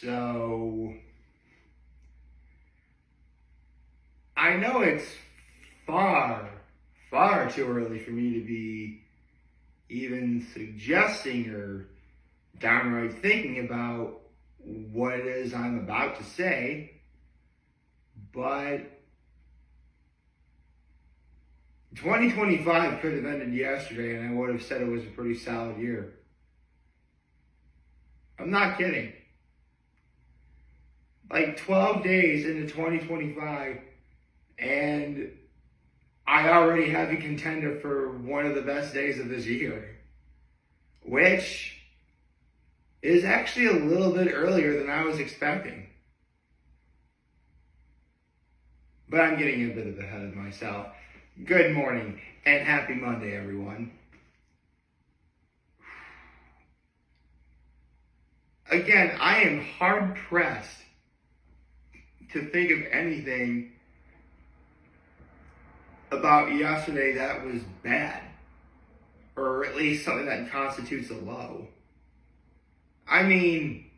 So, I know it's far, far too early for me to be even suggesting or downright thinking about what it is I'm about to say, but 2025 could have ended yesterday and I would have said it was a pretty solid year. I'm not kidding. Like 12 days into 2025, and I already have a contender for one of the best days of this year, which is actually a little bit earlier than I was expecting. But I'm getting a bit ahead of myself. Good morning and happy Monday, everyone. Again, I am hard pressed to think of anything about yesterday that was bad, or at least something that constitutes a low. I mean,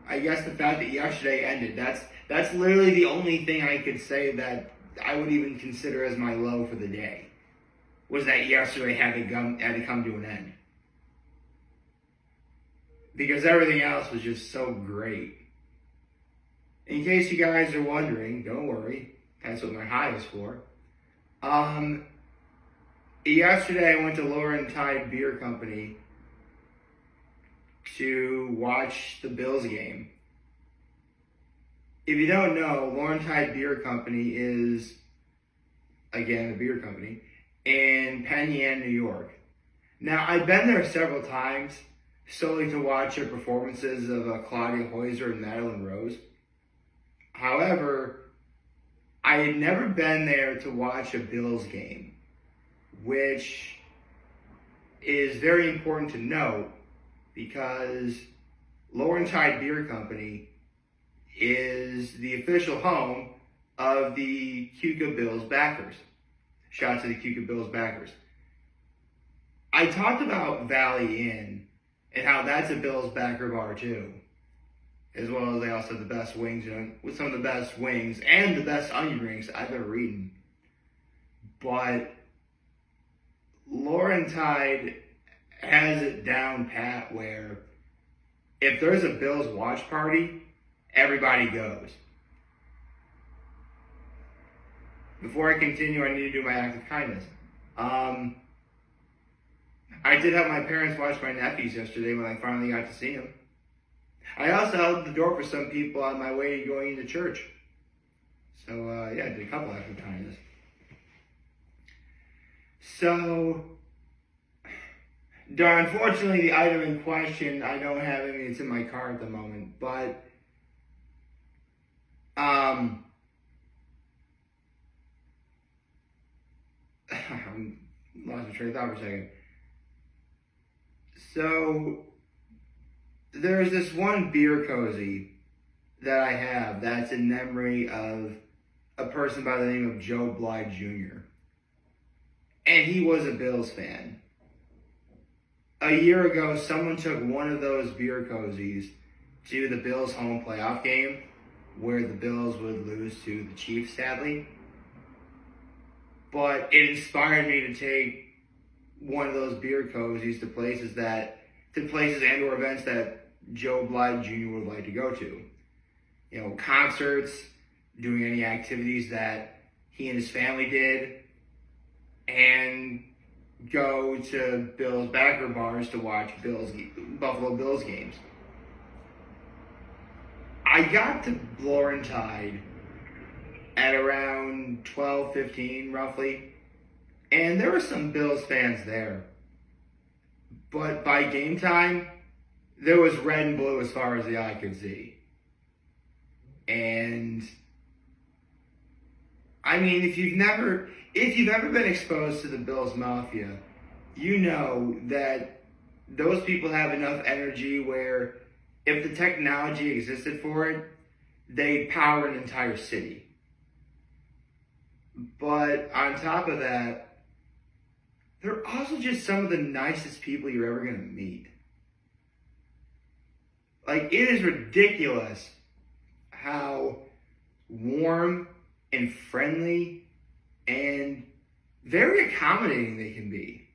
I guess the fact that yesterday ended, that's literally the only thing I could say that I would even consider as my low for the day, was that yesterday had to come to an end. Because everything else was just so great. In case you guys are wondering, don't worry, that's what my high is for. Yesterday I went to Laurentide Beer Company to watch the Bills game. If you don't know, Laurentide Beer Company is, again, a beer company in Penn Yan, New York. Now, I've been there several times solely to watch their performances of Claudia Hoyser and Madeline Rose. However, I had never been there to watch a Bills game, which is very important to note because Laurentide Beer Company is the official home of the Cuca Bills backers. Shout out to the Cuca Bills backers. I talked about Valley Inn and how that's a Bills backer bar too. As well as they also have the best wings, with some of the best wings and the best onion rings I've ever eaten. But Laurentide has it down pat where if there's a Bills watch party, everybody goes. Before I continue, I need to do my act of kindness. I did help my parents watch my nephews yesterday when I finally got to see them. I also held the door for some people on my way to going into church. So, yeah, I did a couple acts of kindness. So, unfortunately, the item in question, I don't have any. It's in my car at the moment. But, I lost my train of thought for a second. So, there's this one beer cozy that I have that's in memory of a person by the name of Joe Blythe Jr. And he was a Bills fan. A year ago, someone took one of those beer cozies to the Bills home playoff game where the Bills would lose to the Chiefs, sadly. But it inspired me to take one of those beer cozies to places and or events that Joe Blythe Jr. would like to go to. Concerts, doing any activities that he and his family did, and go to Bills backer bars to watch Buffalo Bills games. I got to Laurentide at around 12:15 roughly, and there were some Bills fans there. But by game time, there was red and blue as far as the eye could see. And I mean, if you've ever been exposed to the Bills Mafia, you know that those people have enough energy where if the technology existed for it, they'd power an entire city. But on top of that, they're also just some of the nicest people you're ever going to meet. Like, it is ridiculous how warm and friendly and very accommodating they can be.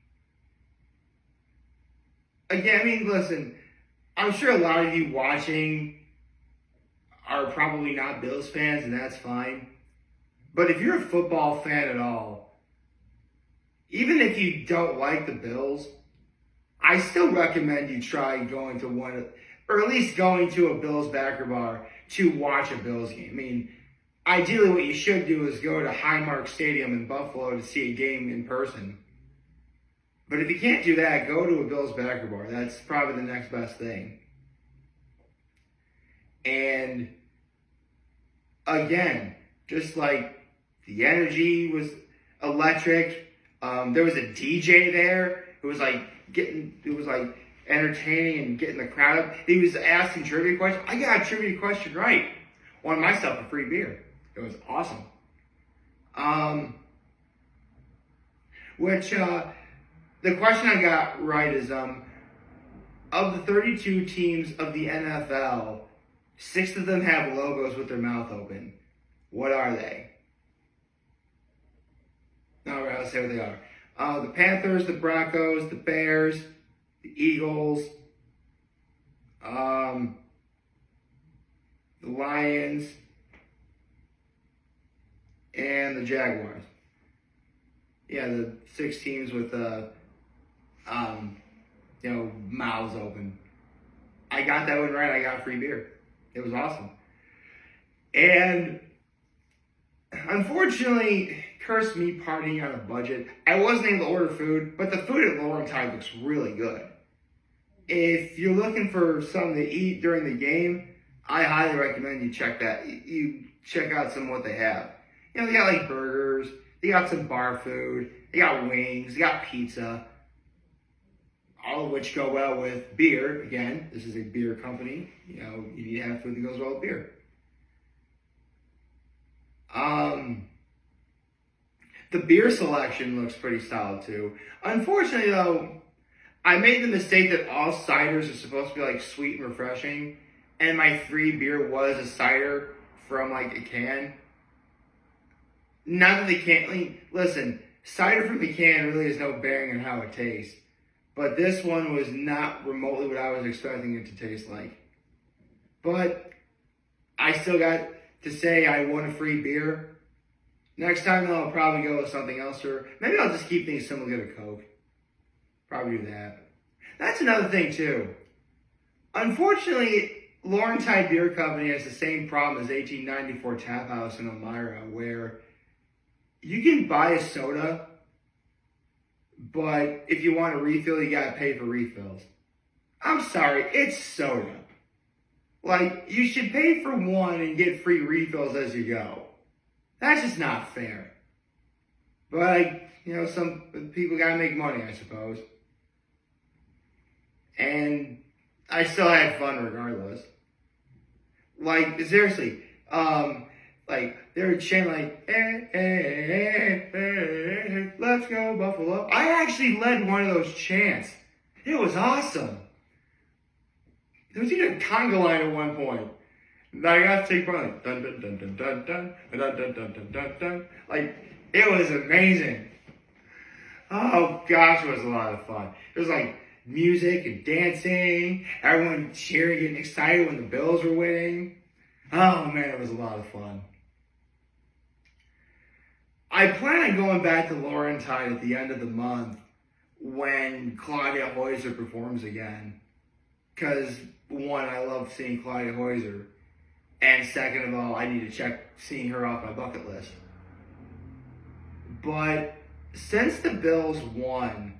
Again, I mean, listen, I'm sure a lot of you watching are probably not Bills fans, and that's fine. But if you're a football fan at all, even if you don't like the Bills, I still recommend you try going to one, or at least going to a Bills backer bar to watch a Bills game. I mean, ideally what you should do is go to Highmark Stadium in Buffalo to see a game in person. But if you can't do that, go to a Bills backer bar. That's probably the next best thing. And again, just like the energy was electric. There was a DJ there who was like entertaining and getting the crowd up. He was asking trivia questions. I got a trivia question right. Won myself a free beer. It was awesome. The question I got right is, of the 32 teams of the NFL, 6 of them have logos with their mouth open. What are they? All right, I'll say what they are. The Panthers, the Broncos, the Bears, the Eagles, the Lions, and the Jaguars. Yeah, the 6 teams with mouths open. I got that one right. I got free beer. It was awesome. And unfortunately, cursed me partying on a budget. I wasn't able to order food, but the food at Laurentide looks really good. If you're looking for something to eat during the game, I highly recommend you check that. You check out some of what they have. You know, they got like burgers, they got some bar food, they got wings, they got pizza, all of which go well with beer. Again, this is a beer company. You know, you need to have food that goes well with beer. The beer selection looks pretty solid too. Unfortunately though, I made the mistake that all ciders are supposed to be like sweet and refreshing, and my free beer was a cider from like a can. Not that they can't, listen, cider from the can really has no bearing on how it tastes. But this one was not remotely what I was expecting it to taste like. But I still got to say I won a free beer. Next time I'll probably go with something else, or maybe I'll just keep things simple, get a Coke. Probably do that. That's another thing too. Unfortunately, Laurentide Beer Company has the same problem as 1894 Tap House in Elmira, where you can buy a soda, but if you want a refill, you gotta pay for refills. I'm sorry, it's soda. Like, you should pay for one and get free refills as you go. That's just not fair. But, some people gotta make money, I suppose. And I still had fun regardless. Like, seriously, they were chanting let's go Buffalo. I actually led one of those chants. It was awesome. There was even a conga line at one point. I got to take part, like, dun dun dun dun dun dun dun dun dun dun dun dun. Like, it was amazing. Oh gosh, it was a lot of fun. It was like music and dancing, everyone cheering, getting excited when the Bills were winning. Oh man, it was a lot of fun. I plan on going back to Laurentide at the end of the month when Claudia Hoyser performs again. Because, one, I love seeing Claudia Hoyser. And second of all, I need to check seeing her off my bucket list. But since the Bills won,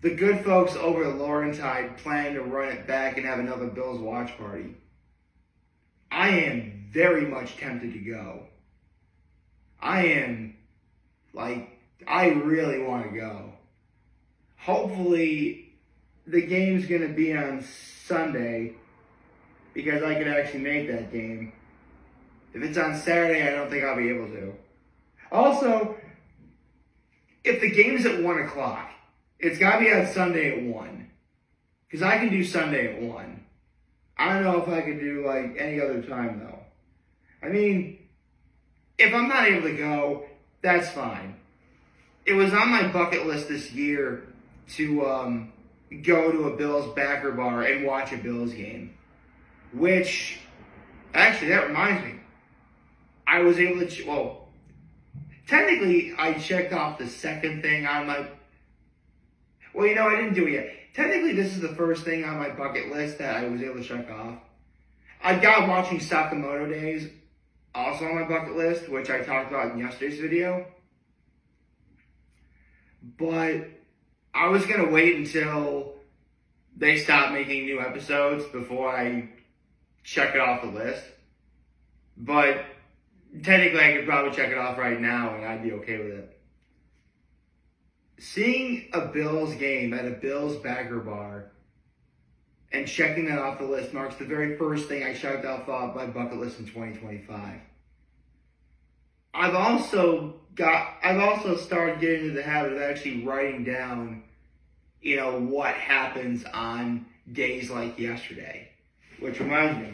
the good folks over at Laurentide plan to run it back and have another Bills watch party. I am very much tempted to go. I really want to go. Hopefully, the game's going to be on Sunday because I could actually make that game. If it's on Saturday, I don't think I'll be able to. Also, if the game's at 1 o'clock, It's got to be on Sunday at 1. Because I can do Sunday at 1. I don't know if I can do like any other time though. I mean, if I'm not able to go, that's fine. It was on my bucket list this year to go to a Bills backer bar and watch a Bills game. Which, actually, that reminds me. I was able to, technically, I checked off the second thing on my, I didn't do it yet. Technically, this is the first thing on my bucket list that I was able to check off. I've got watching Sakamoto Days also on my bucket list, which I talked about in yesterday's video. But I was going to wait until they stop making new episodes before I check it off the list. But technically, I could probably check it off right now and I'd be okay with it. Seeing a Bills game at a Bills backer bar and checking that off the list marks the very first thing I checked off my bucket list in 2025. I've also started getting into the habit of actually writing down, what happens on days like yesterday. Which reminds me,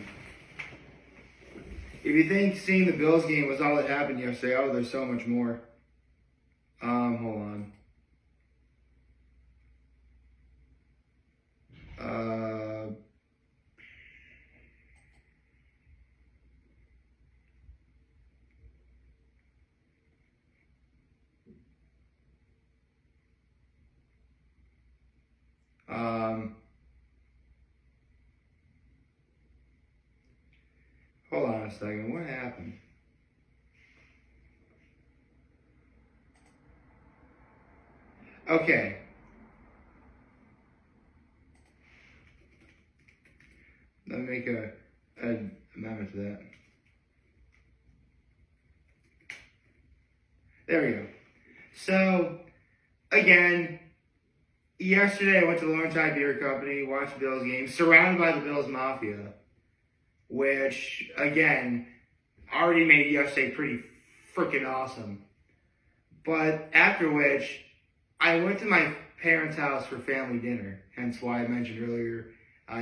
if you think seeing the Bills game was all that happened yesterday, there's so much more. Hold on. Hold on a second. What happened? Okay. Let me make an amendment to that. There we go. So, again, yesterday I went to the Laurentide Beer Company, watched the Bills game, surrounded by the Bills Mafia, which, again, already made yesterday pretty freaking awesome. But after which, I went to my parents' house for family dinner, hence why I mentioned earlier I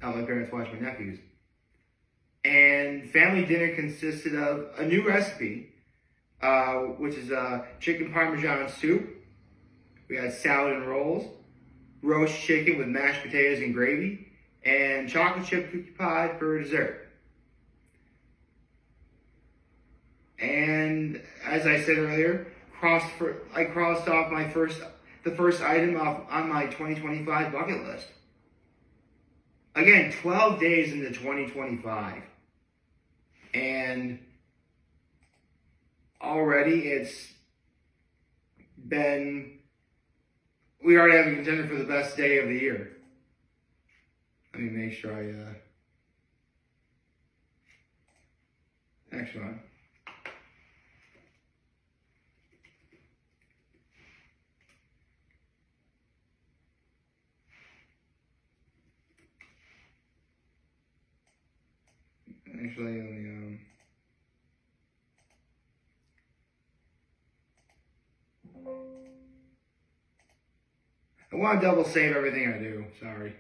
helped my parents watch my nephews. And family dinner consisted of a new recipe, which is chicken parmesan soup. We had salad and rolls, roast chicken with mashed potatoes and gravy, and chocolate chip cookie pie for dessert. And as I said earlier, I crossed off the first item on my 2025 bucket list. Again, 12 days into 2025. And already we already have a contender for the best day of the year. Let me make sure next one. Actually, I want to double save everything I do. Sorry.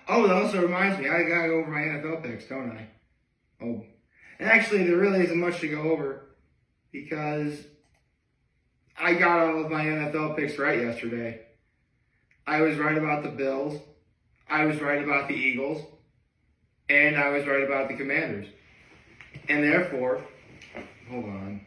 Oh, that also reminds me, I gotta go over my NFL picks, don't I? Oh, and actually, there really isn't much to go over because I got all of my NFL picks right yesterday. I was right about the Bills. I was right about the Eagles. And I was right about the Commanders. And therefore, hold on.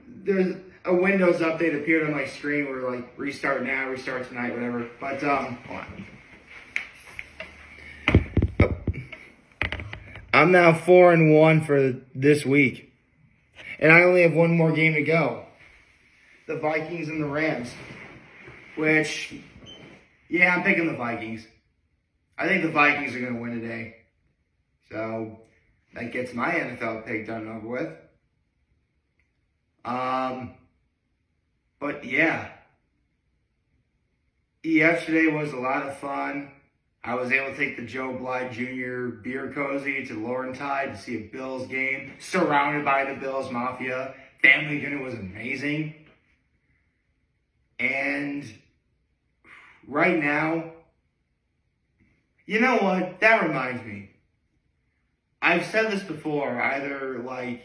There's a Windows update appeared on my screen where like restart now, restart tonight, whatever. But hold on. I'm now 4-1 for this week. And I only have one more game to go. The Vikings and the Rams. Which, yeah, I'm picking the Vikings. I think the Vikings are going to win today. So, that gets my NFL pick done and over with. But yeah. Yesterday was a lot of fun. I was able to take the Joe Blythe Jr. beer cozy to Laurentide to see a Bills game, surrounded by the Bills Mafia. Family dinner was amazing. And right now, you know what? That reminds me. I've said this before, either like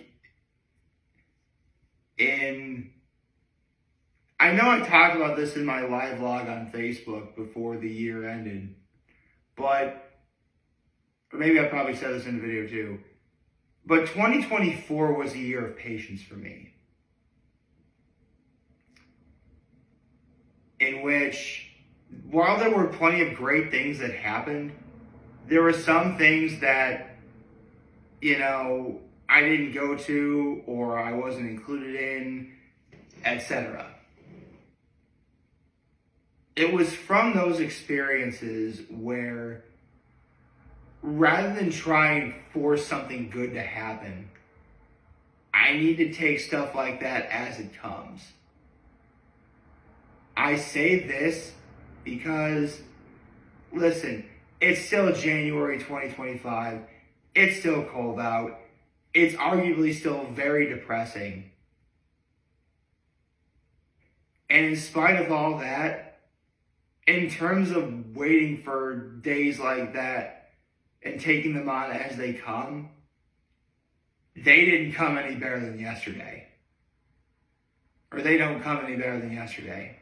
I know I talked about this in my live vlog on Facebook before the year ended, or maybe I probably said this in the video too, but 2024 was a year of patience for me, in which, while there were plenty of great things that happened, there were some things that, I didn't go to or I wasn't included in, etc. It was from those experiences where, rather than try and force something good to happen, I need to take stuff like that as it comes. I say this because, listen, it's still January 2025. It's still cold out. It's arguably still very depressing. And in spite of all that, in terms of waiting for days like that and taking them on as they come, they didn't come any better than yesterday. Or they don't come any better than yesterday.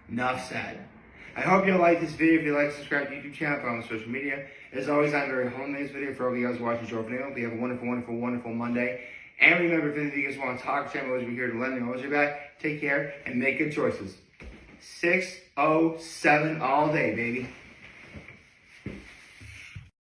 Nuff said. I hope you like this video. If you like, subscribe to the YouTube channel, follow on social media. As always, I'm very home in this video. For all of you guys watching, Joe Fernando, hope you have a wonderful, wonderful, wonderful Monday. And remember, if any of you guys want to talk, channel always be here to lend me always your back. Take care and make good choices. 607 all day, baby.